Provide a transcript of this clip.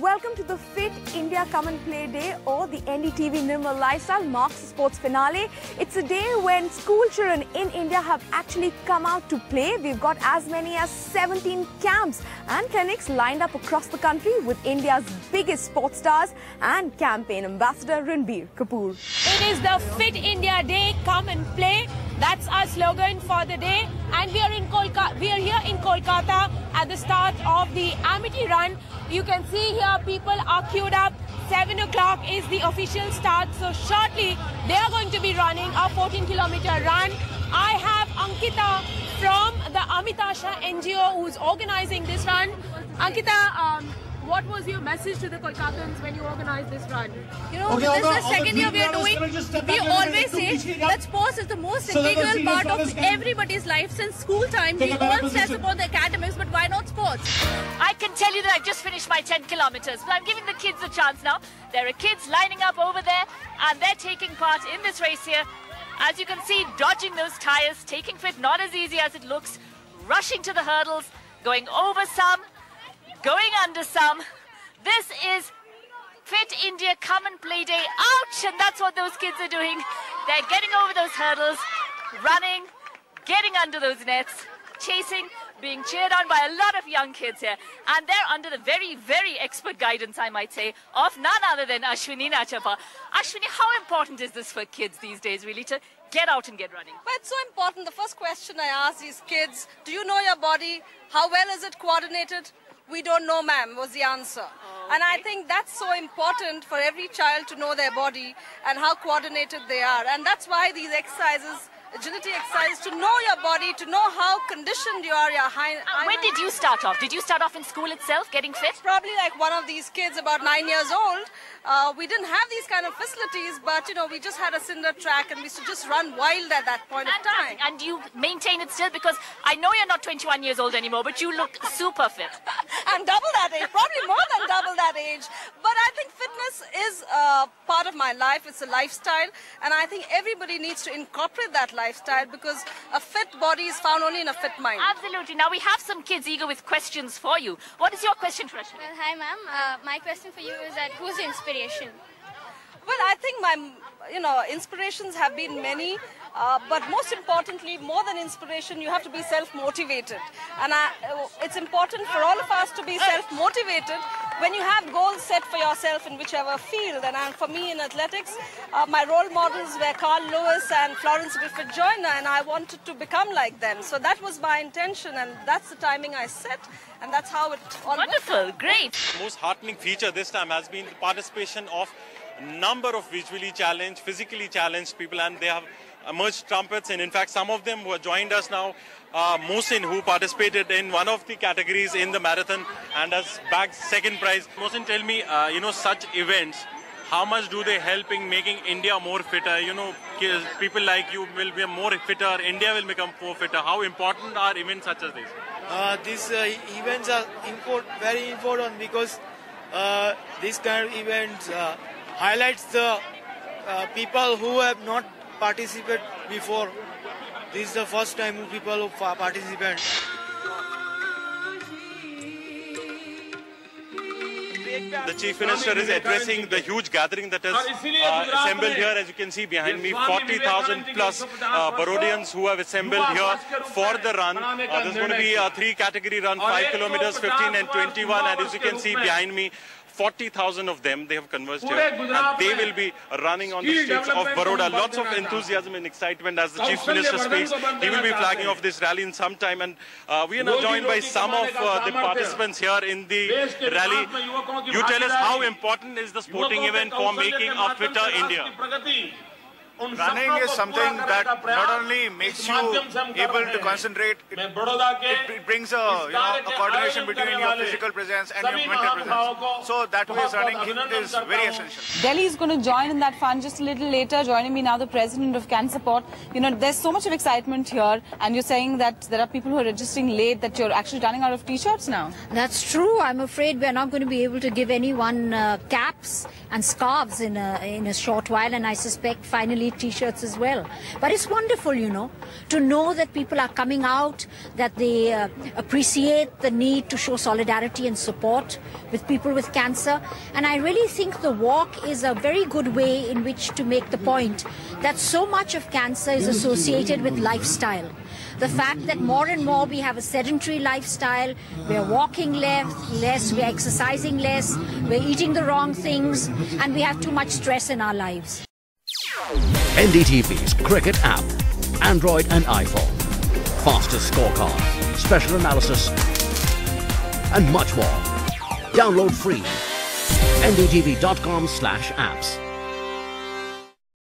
Welcome to the Fit India Come and Play Day, or the NDTV Nirmal Lifestyle marks the sports finale. It's a day when school children in India have actually come out to play. We've got as many as 17 camps and clinics lined up across the country with India's biggest sports stars and campaign ambassador Ranbir Kapoor. It is the Fit India Day, come and play. That's our slogan for the day, and we are here in Kolkata at the start of the Amity Run. You can see here people are queued up. 7 o'clock is the official start, so shortly they are going to be running a 14-kilometer run. I have Ankita from the Amitasha NGO who's organizing this run. Ankita, what was your message to the Kolkatans when you organized this run? You know, this is the second year we are doing. We always say that sports is the most integral part of everybody's life since school time. We all stress about the academics, but why not sports? I can tell you that I've just finished my 10 kilometers, but I'm giving the kids a chance now. There are kids lining up over there, and they're taking part in this race here. As you can see, dodging those tires, taking fit not as easy as it looks, rushing to the hurdles, going over some, going under some. This is Fit India Come and Play Day. Ouch! And that's what those kids are doing. They're getting over those hurdles, running, getting under those nets, chasing, being cheered on by a lot of young kids here. And they're under the very, very expert guidance, I might say, of none other than Ashwini Nachappa. Ashwini, how important is this for kids these days, really, to get out and get running? Well, it's so important. The first question I ask these kids, do you know your body? How well is it coordinated? We don't know, ma'am, was the answer. Oh, okay. And I think that's so important for every child to know their body and how coordinated they are. And that's why these exercises, agility exercises, to know your body, to know how conditioned you are. When did you start off? Did you start off in school itself, getting fit? Probably like one of these kids, about 9 years old. We didn't have these kind of facilities, but, you know, we just had a cinder track and we used to just run wild at that point of time. And you maintain it still? Because I know you're not 21 years old anymore, but you look super fit. I'm double that age, probably more than double that age. But I think fitness is part of my life. It's a lifestyle. And I think everybody needs to incorporate that lifestyle, because a fit body is found only in a fit mind. Absolutely. Now we have some kids eager with questions for you. What is your question for us? Well, hi, ma'am. My question for you is that who's your inspiration? Well, I think my, inspirations have been many. But most importantly, more than inspiration, you have to be self-motivated. And it's important for all of us to be self-motivated when you have goals set for yourself in whichever field. And for me in athletics, my role models were Carl Lewis and Florence Griffith Joyner, and I wanted to become like them. So that was my intention, and that's the timing I set, and that's how it all Wonderful, great. The most heartening feature this time has been the participation of a number of visually challenged, physically challenged people, and they have emerged trumpets, and in fact some of them who have joined us now, Mohsin, who participated in one of the categories in the marathon and has bagged second prize. Mohsin, tell me, such events, how much do they help in making India more fitter? People like you will be more fitter, India will become more fitter. How important are events such as this? These events are very important, because this kind of events highlights the people who have not participated before. This is the first time people who participate. The Chief Minister is addressing the huge gathering that has assembled here. As you can see behind me, 40,000 plus Barodians who have assembled here for the run. There's going to be a 3-category run, 5 kilometers, 15 and 21. And as you can see behind me, 40,000 of them, they have converged here, and they will be running on the streets of Baroda. Lots of enthusiasm and excitement as the Chief Minister speaks. He will be flagging off this rally in some time, and we are now joined by some of the participants here in the rally. You tell us, how important is the sporting event for making a fitter India? Running is something that not only makes you able to concentrate, it brings a coordination between your physical presence and your mental presence. So that way running is very essential. Delhi is going to join in that fun just a little later. Joining me now, the president of Can Support. There's so much of excitement here, and you're saying that there are people who are registering late, that you're actually running out of t-shirts now. That's true. I'm afraid we're not going to be able to give anyone caps and scarves in a short while, and I suspect finally Elite t-shirts as well. But it's wonderful, you know, to know that people are coming out, that they appreciate the need to show solidarity and support with people with cancer. And I really think the walk is a very good way in which to make the point that so much of cancer is associated with lifestyle. The fact that more and more we have a sedentary lifestyle, we're walking less, we're exercising less, we're eating the wrong things, and we have too much stress in our lives. NDTV's cricket app, Android and iPhone, fastest scorecard, special analysis, and much more. Download free. ndtv.com/apps.